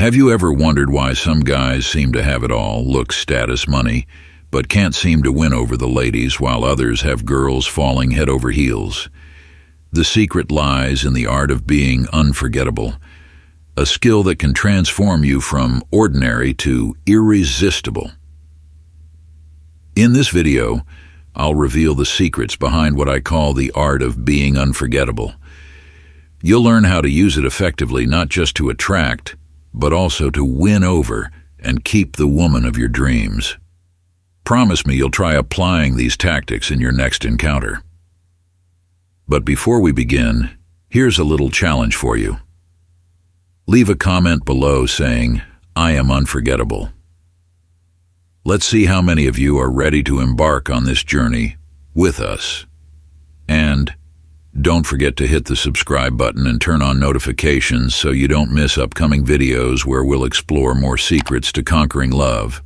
Have you ever wondered why some guys seem to have it all, looks, status, money, but can't seem to win over the ladies while others have girls falling head over heels? The secret lies in the art of being unforgettable, a skill that can transform you from ordinary to irresistible. In this video, I'll reveal the secrets behind what I call the art of being unforgettable. You'll learn how to use it effectively not just to attract, but also to win over and keep the woman of your dreams. Promise me you'll try applying these tactics in your next encounter. But before we begin, here's a little challenge for you. Leave a comment below saying, "I am unforgettable." Let's see how many of you are ready to embark on this journey with us. And don't forget to hit the subscribe button and turn on notifications so you don't miss upcoming videos where we'll explore more secrets to conquering love.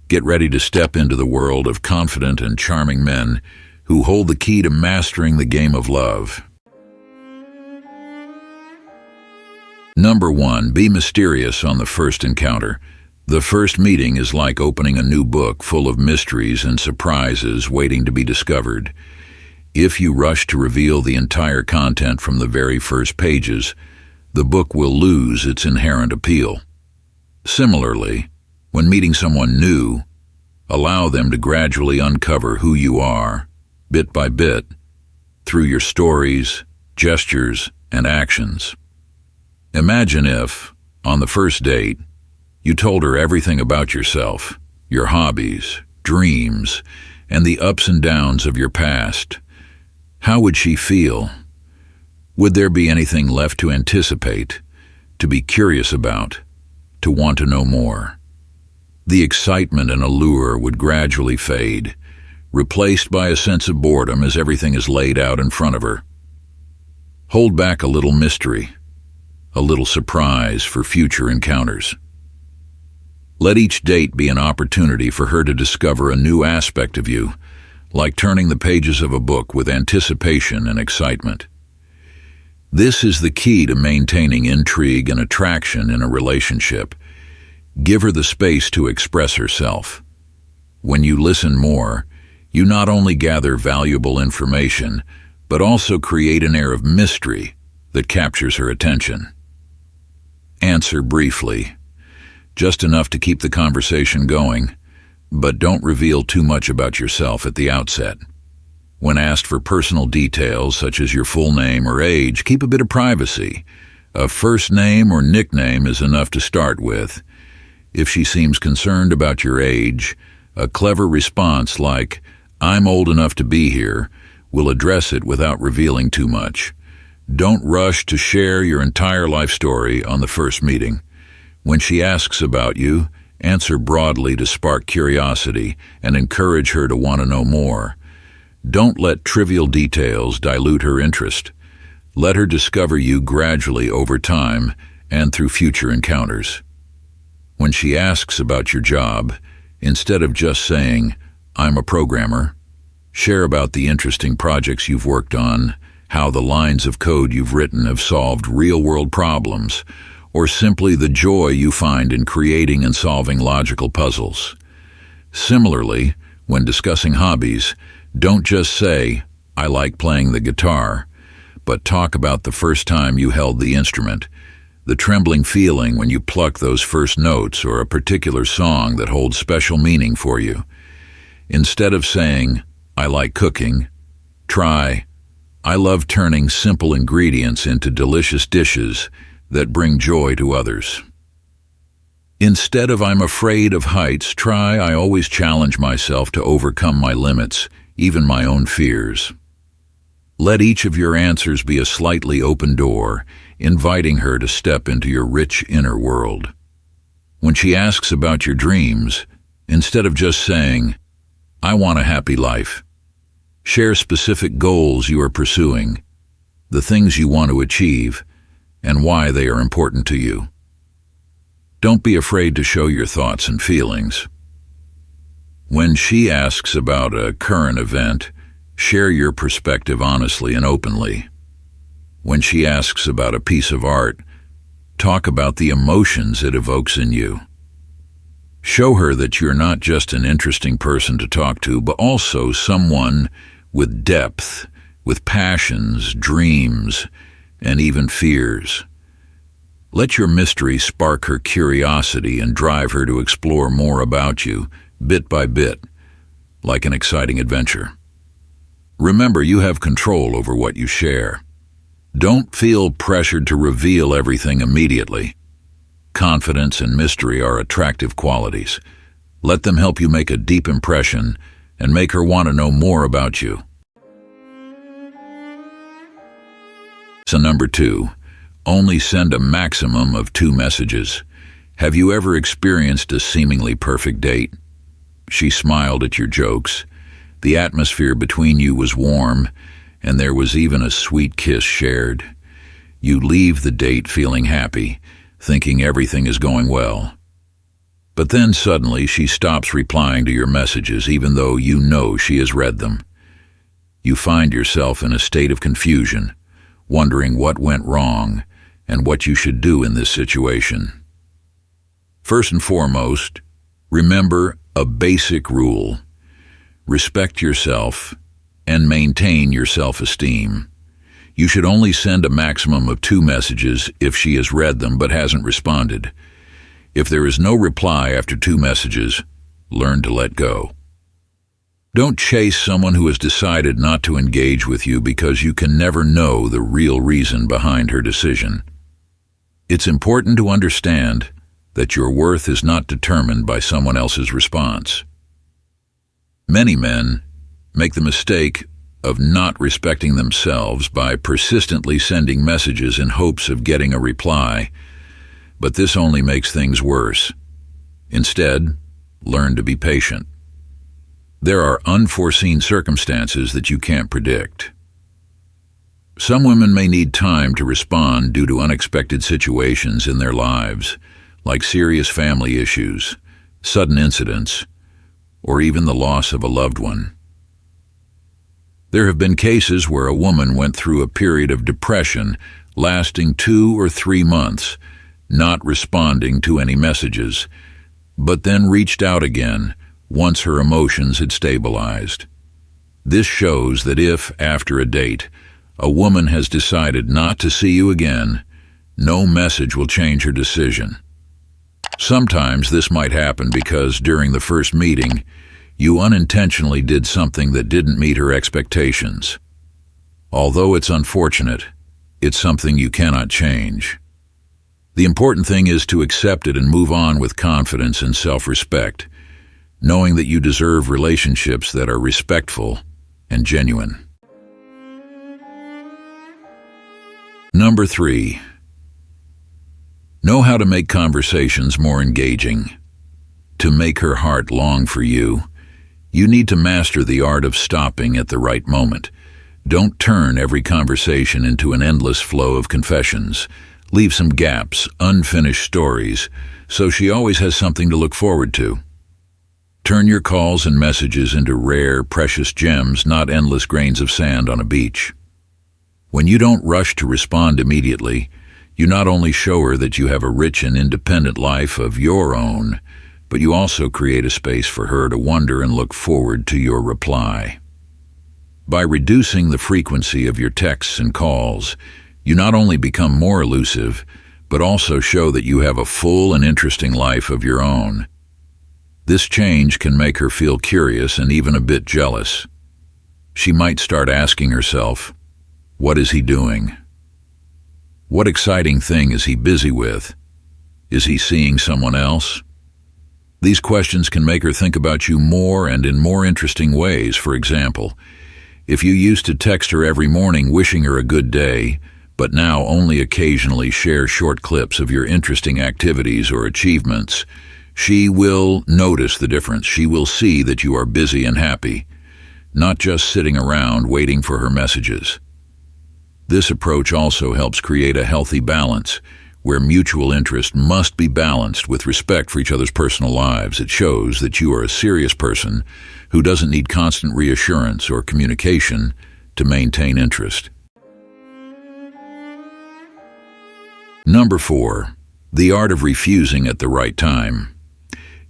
Get ready to step into the world of confident and charming men who hold the key to mastering the game of love. Number 1, be mysterious on the first encounter. The first meeting is like opening a new book full of mysteries and surprises waiting to be discovered. If you rush to reveal the entire content from the very first pages, the book will lose its inherent appeal. Similarly, when meeting someone new, allow them to gradually uncover who you are, bit by bit, through your stories, gestures, and actions. Imagine if, on the first date, you told her everything about yourself, your hobbies, dreams, and the ups and downs of your past. How would she feel? Would there be anything left to anticipate, to be curious about, to want to know more? The excitement and allure would gradually fade, replaced by a sense of boredom as everything is laid out in front of her. Hold back a little mystery, a little surprise for future encounters. Let each date be an opportunity for her to discover a new aspect of you, like turning the pages of a book with anticipation and excitement. This is the key to maintaining intrigue and attraction in a relationship. Give her the space to express herself. When you listen more, you not only gather valuable information, but also create an air of mystery that captures her attention. Answer briefly, just enough to keep the conversation going, but don't reveal too much about yourself at the outset. When asked for personal details such as your full name or age, keep a bit of privacy. A first name or nickname is enough to start with. If she seems concerned about your age, a clever response like, "I'm old enough to be here," will address it without revealing too much. Don't rush to share your entire life story on the first meeting. When she asks about you, answer broadly to spark curiosity and encourage her to want to know more. Don't let trivial details dilute her interest. Let her discover you gradually over time and through future encounters. When she asks about your job, instead of just saying, "I'm a programmer," share about the interesting projects you've worked on, how the lines of code you've written have solved real-world problems, or simply the joy you find in creating and solving logical puzzles. Similarly, when discussing hobbies, don't just say, "I like playing the guitar," but talk about the first time you held the instrument, the trembling feeling when you pluck those first notes, or a particular song that holds special meaning for you. Instead of saying, "I like cooking," try, "I love turning simple ingredients into delicious dishes that bring joy to others." Instead of "I'm afraid of heights," try, "I always challenge myself to overcome my limits, even my own fears." Let each of your answers be a slightly open door, inviting her to step into your rich inner world. When she asks about your dreams, instead of just saying, "I want a happy life," share specific goals you are pursuing, the things you want to achieve, and why they are important to you. Don't be afraid to show your thoughts and feelings. When she asks about a current event, share your perspective honestly and openly. When she asks about a piece of art, Talk about the emotions it evokes in you. Show her that you're not just an interesting person to talk to, but also someone with depth, with passions, dreams, and even fears. Let your mystery spark her curiosity and drive her to explore more about you, bit by bit, like an exciting adventure. Remember, you have control over what you share. Don't feel pressured to reveal everything immediately. Confidence and mystery are attractive qualities. Let them help you make a deep impression and make her want to know more about you. So number 2, only send a maximum of 2 messages. Have you ever experienced a seemingly perfect date? She smiled at your jokes. The atmosphere between you was warm, and there was even a sweet kiss shared. You leave the date feeling happy, thinking everything is going well. But then suddenly she stops replying to your messages, even though you know she has read them. You find yourself in a state of confusion, wondering what went wrong and what you should do in this situation. First and foremost, remember a basic rule. Respect yourself and maintain your self-esteem. You should only send a maximum of 2 messages if she has read them but hasn't responded. If there is no reply after 2 messages, learn to let go. Don't chase someone who has decided not to engage with you because you can never know the real reason behind her decision. It's important to understand that your worth is not determined by someone else's response. Many men make the mistake of not respecting themselves by persistently sending messages in hopes of getting a reply, but this only makes things worse. Instead, learn to be patient. There are unforeseen circumstances that you can't predict. Some women may need time to respond due to unexpected situations in their lives, like serious family issues, sudden incidents, or even the loss of a loved one. There have been cases where a woman went through a period of depression lasting 2 or 3 months, not responding to any messages, but then reached out again once her emotions had stabilized. This shows that if, after a date, a woman has decided not to see you again, no message will change her decision. Sometimes this might happen because during the first meeting, you unintentionally did something that didn't meet her expectations. Although it's unfortunate, it's something you cannot change. The important thing is to accept it and move on with confidence and self-respect, knowing that you deserve relationships that are respectful and genuine. Number 3, know how to make conversations more engaging. To make her heart long for you, you need to master the art of stopping at the right moment. Don't turn every conversation into an endless flow of confessions. Leave some gaps, unfinished stories, so she always has something to look forward to. Turn your calls and messages into rare, precious gems, not endless grains of sand on a beach. When you don't rush to respond immediately, you not only show her that you have a rich and independent life of your own, but you also create a space for her to wonder and look forward to your reply. By reducing the frequency of your texts and calls, you not only become more elusive, but also show that you have a full and interesting life of your own. This change can make her feel curious and even a bit jealous. She might start asking herself, what is he doing? What exciting thing is he busy with? Is he seeing someone else? These questions can make her think about you more and in more interesting ways. For example, if you used to text her every morning wishing her a good day, but now only occasionally share short clips of your interesting activities or achievements, she will notice the difference. She will see that you are busy and happy, not just sitting around waiting for her messages. This approach also helps create a healthy balance, where mutual interest must be balanced with respect for each other's personal lives. It shows that you are a serious person who doesn't need constant reassurance or communication to maintain interest. Number 4. The art of refusing at the right time.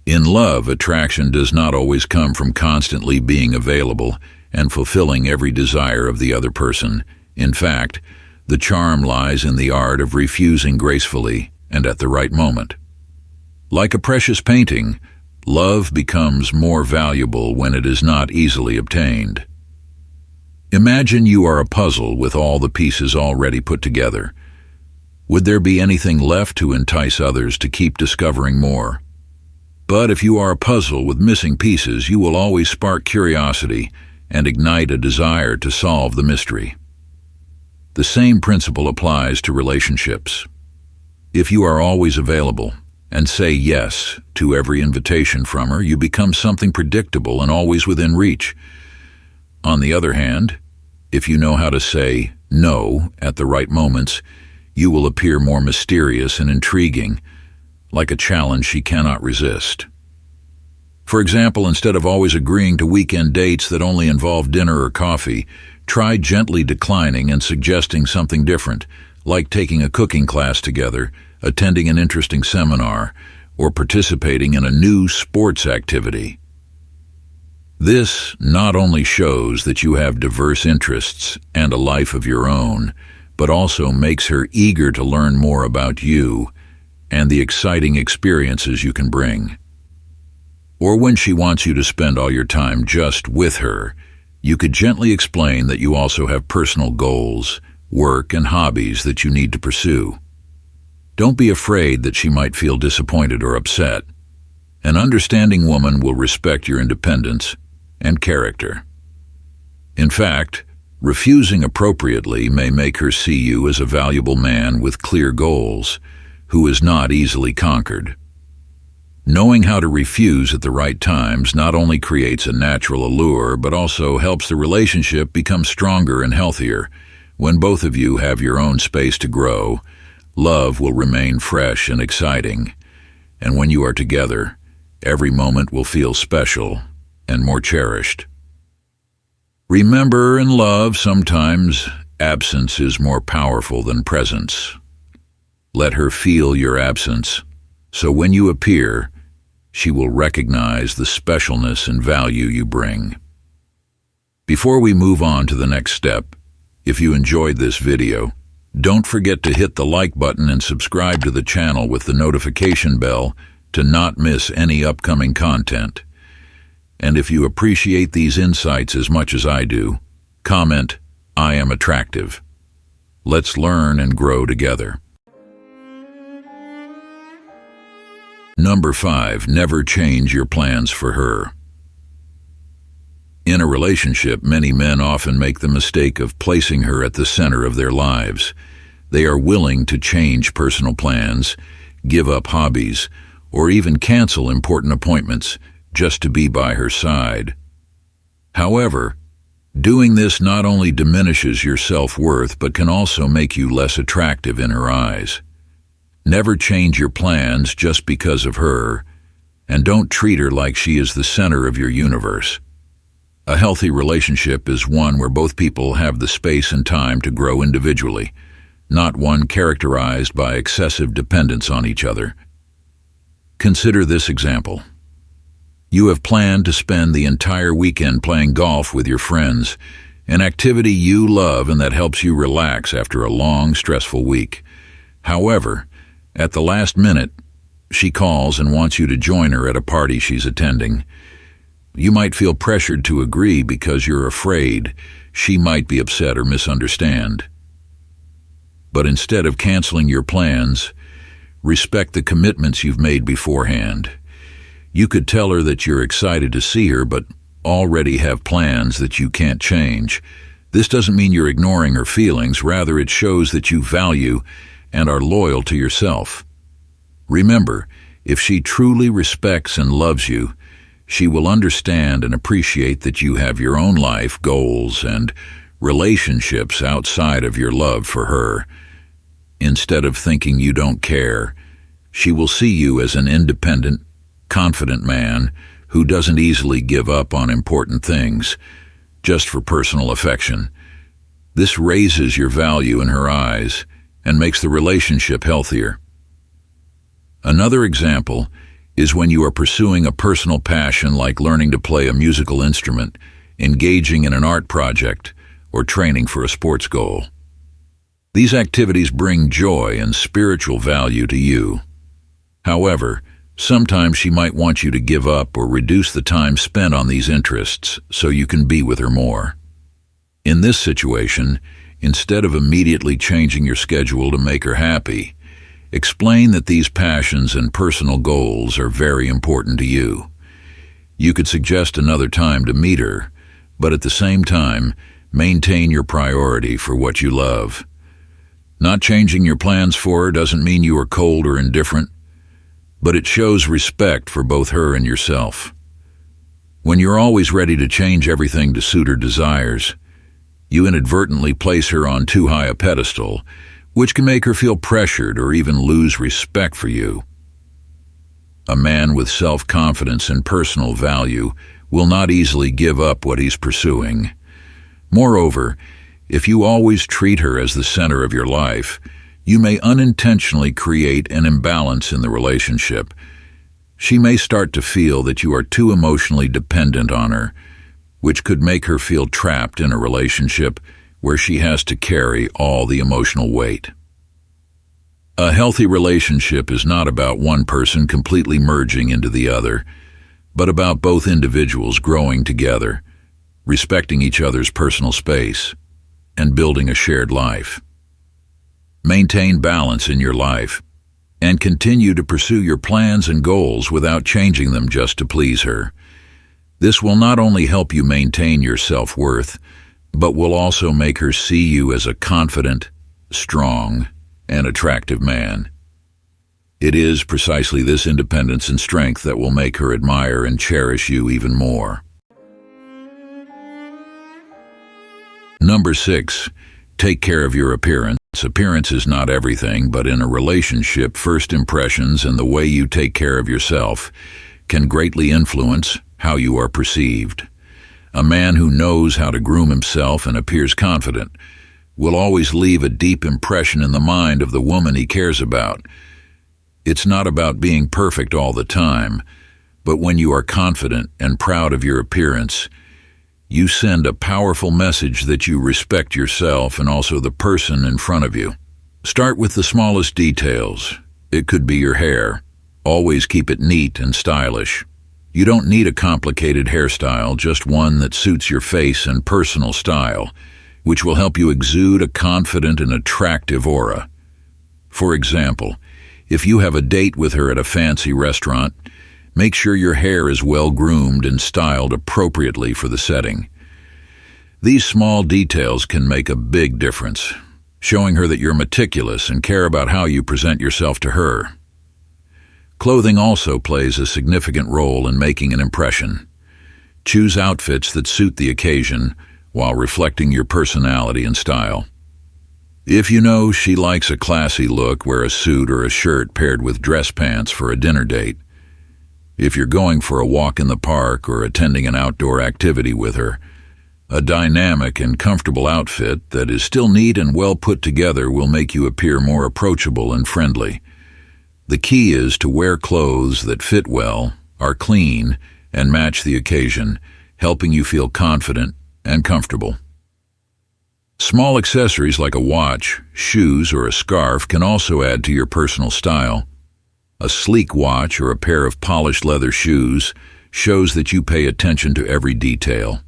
In love, attraction does not always come from constantly being available and fulfilling every desire of the other person. In fact, the charm lies in the art of refusing gracefully and at the right moment. Like a precious painting, love becomes more valuable when it is not easily obtained. Imagine you are a puzzle with all the pieces already put together. Would there be anything left to entice others to keep discovering more? But if you are a puzzle with missing pieces, you will always spark curiosity and ignite a desire to solve the mystery. The same principle applies to relationships. If you are always available and say yes to every invitation from her, you become something predictable and always within reach. On the other hand, if you know how to say no at the right moments, you will appear more mysterious and intriguing, like a challenge she cannot resist. For example, instead of always agreeing to weekend dates that only involve dinner or coffee, try gently declining and suggesting something different, like taking a cooking class together, attending an interesting seminar, or participating in a new sports activity. This not only shows that you have diverse interests and a life of your own, but also makes her eager to learn more about you and the exciting experiences you can bring. Or when she wants you to spend all your time just with her, you could gently explain that you also have personal goals, work, and hobbies that you need to pursue. Don't be afraid that she might feel disappointed or upset. An understanding woman will respect your independence and character. In fact, refusing appropriately may make her see you as a valuable man with clear goals, who is not easily conquered. Knowing how to refuse at the right times not only creates a natural allure, but also helps the relationship become stronger and healthier. When both of you have your own space to grow, love will remain fresh and exciting. And when you are together, every moment will feel special and more cherished. Remember, in love, sometimes absence is more powerful than presence. Let her feel your absence, so when you appear, she will recognize the specialness and value you bring. Before we move on to the next step, if you enjoyed this video, don't forget to hit the like button and subscribe to the channel with the notification bell to not miss any upcoming content. And if you appreciate these insights as much as I do, comment, "I am attractive." Let's learn and grow together. Number 5. Never change your plans for her. In a relationship, many men often make the mistake of placing her at the center of their lives. They are willing to change personal plans, give up hobbies, or even cancel important appointments just to be by her side. However, doing this not only diminishes your self-worth, but can also make you less attractive in her eyes. Never change your plans just because of her, and don't treat her like she is the center of your universe. A healthy relationship is one where both people have the space and time to grow individually, not one characterized by excessive dependence on each other. Consider this example. You have planned to spend the entire weekend playing golf with your friends, an activity you love and that helps you relax after a long, stressful week. However, at the last minute, she calls and wants you to join her at a party she's attending. You might feel pressured to agree because you're afraid she might be upset or misunderstand. But instead of canceling your plans, respect the commitments you've made beforehand. You could tell her that you're excited to see her, but already have plans that you can't change. This doesn't mean you're ignoring her feelings. Rather, it shows that you value and are loyal to yourself. Remember, if she truly respects and loves you, she will understand and appreciate that you have your own life, goals, and relationships outside of your love for her. Instead of thinking you don't care, she will see you as an independent, confident man who doesn't easily give up on important things just for personal affection. This raises your value in her eyes and makes the relationship healthier. Another example is when you are pursuing a personal passion like learning to play a musical instrument, engaging in an art project, or training for a sports goal. These activities bring joy and spiritual value to you. However, sometimes she might want you to give up or reduce the time spent on these interests so you can be with her more. In this situation, instead of immediately changing your schedule to make her happy, explain that these passions and personal goals are very important to you. You could suggest another time to meet her, but at the same time, maintain your priority for what you love. Not changing your plans for her doesn't mean you are cold or indifferent, but it shows respect for both her and yourself. When you're always ready to change everything to suit her desires, you inadvertently place her on too high a pedestal, which can make her feel pressured or even lose respect for you. A man with self-confidence and personal value will not easily give up what he's pursuing. Moreover, if you always treat her as the center of your life, you may unintentionally create an imbalance in the relationship. She may start to feel that you are too emotionally dependent on her, which could make her feel trapped in a relationship where she has to carry all the emotional weight. A healthy relationship is not about one person completely merging into the other, but about both individuals growing together, respecting each other's personal space, and building a shared life. Maintain balance in your life, and continue to pursue your plans and goals without changing them just to please her. This will not only help you maintain your self-worth, but will also make her see you as a confident, strong, and attractive man. It is precisely this independence and strength that will make her admire and cherish you even more. Number 6, take care of your appearance. Appearance is not everything, but in a relationship, first impressions and the way you take care of yourself can greatly influence how you are perceived. A man who knows how to groom himself and appears confident will always leave a deep impression in the mind of the woman he cares about. It's not about being perfect all the time, but when you are confident and proud of your appearance, you send a powerful message that you respect yourself and also the person in front of you. Start with the smallest details. It could be your hair. Always keep it neat and stylish. You don't need a complicated hairstyle, just one that suits your face and personal style, which will help you exude a confident and attractive aura. For example, if you have a date with her at a fancy restaurant, make sure your hair is well groomed and styled appropriately for the setting. These small details can make a big difference, showing her that you're meticulous and care about how you present yourself to her. Clothing also plays a significant role in making an impression. Choose outfits that suit the occasion while reflecting your personality and style. If you know she likes a classy look, wear a suit or a shirt paired with dress pants for a dinner date. If you're going for a walk in the park or attending an outdoor activity with her, a dynamic and comfortable outfit that is still neat and well put together will make you appear more approachable and friendly. The key is to wear clothes that fit well, are clean, and match the occasion, helping you feel confident and comfortable. Small accessories like a watch, shoes, or a scarf can also add to your personal style. A sleek watch or a pair of polished leather shoes shows that you pay attention to every detail.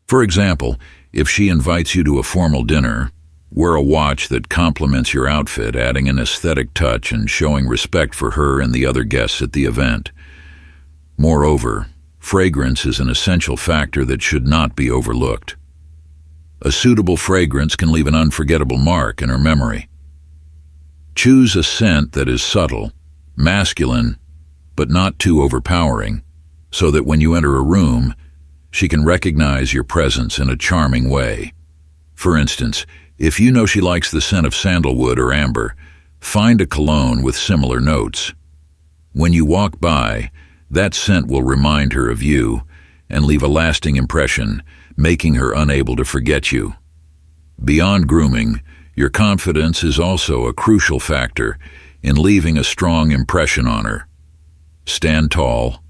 For example, if she invites you to a formal dinner, wear a watch that complements your outfit, adding an aesthetic touch and showing respect for her and the other guests at the event. Moreover, fragrance is an essential factor that should not be overlooked. A suitable fragrance can leave an unforgettable mark in her memory. Choose a scent that is subtle, masculine, but not too overpowering, so that when you enter a room, she can recognize your presence in a charming way. For instance, if you know she likes the scent of sandalwood or amber, find a cologne with similar notes. When you walk by, that scent will remind her of you and leave a lasting impression, making her unable to forget you. Beyond grooming, Your confidence is also a crucial factor in leaving a strong impression on her. Stand tall,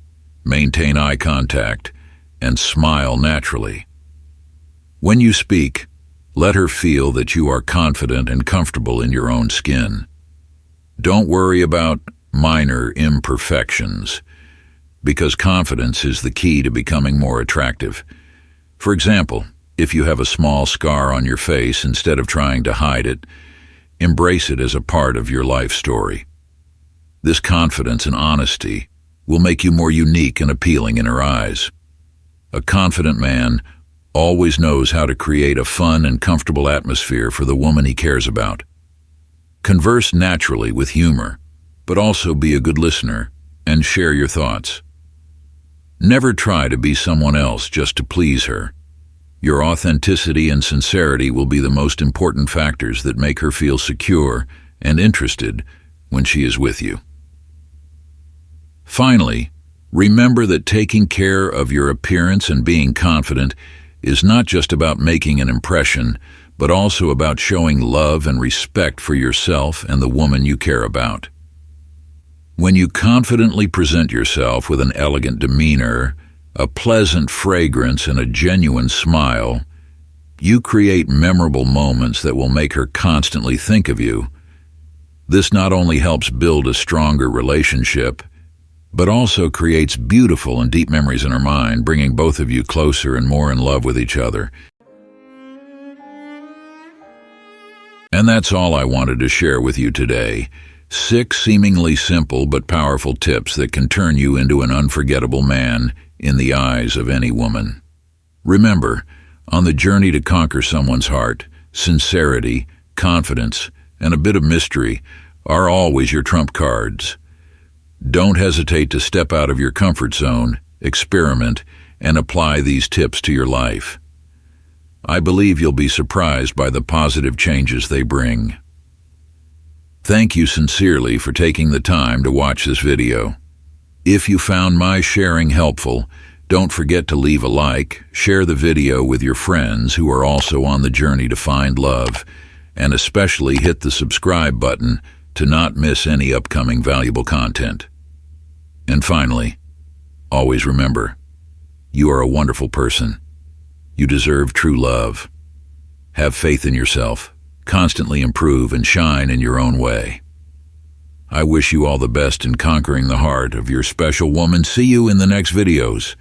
maintain eye contact, and smile naturally. When you speak, let her feel that you are confident and comfortable in your own skin. Don't worry about minor imperfections, because confidence is the key to becoming more attractive. For example, if you have a small scar on your face, instead of trying to hide it, embrace it as a part of your life story. This confidence and honesty will make you more unique and appealing in her eyes. A confident man always knows how to create a fun and comfortable atmosphere for the woman he cares about. Converse naturally with humor, but also be a good listener and share your thoughts. Never try to be someone else just to please her. Your authenticity and sincerity will be the most important factors that make her feel secure and interested when she is with you. Finally, remember that taking care of your appearance and being confident is not just about making an impression, but also about showing love and respect for yourself and the woman you care about. When you confidently present yourself with an elegant demeanor, a pleasant fragrance, and a genuine smile, you create memorable moments that will make her constantly think of you. This not only helps build a stronger relationship, but also creates beautiful and deep memories in her mind, bringing both of you closer and more in love with each other. And that's all I wanted to share with you today. 6 seemingly simple but powerful tips that can turn you into an unforgettable man in the eyes of any woman. Remember, on the journey to conquer someone's heart, sincerity, confidence, and a bit of mystery are always your trump cards. Don't hesitate to step out of your comfort zone, experiment, and apply these tips to your life. I believe you'll be surprised by the positive changes they bring. Thank you sincerely for taking the time to watch this video. If you found my sharing helpful, don't forget to leave a like, share the video with your friends who are also on the journey to find love, and especially hit the subscribe button to not miss any upcoming valuable content. And finally, always remember, you are a wonderful person. You deserve true love. Have faith in yourself, constantly improve and shine in your own way. I wish you all the best in conquering the heart of your special woman. See you in the next videos.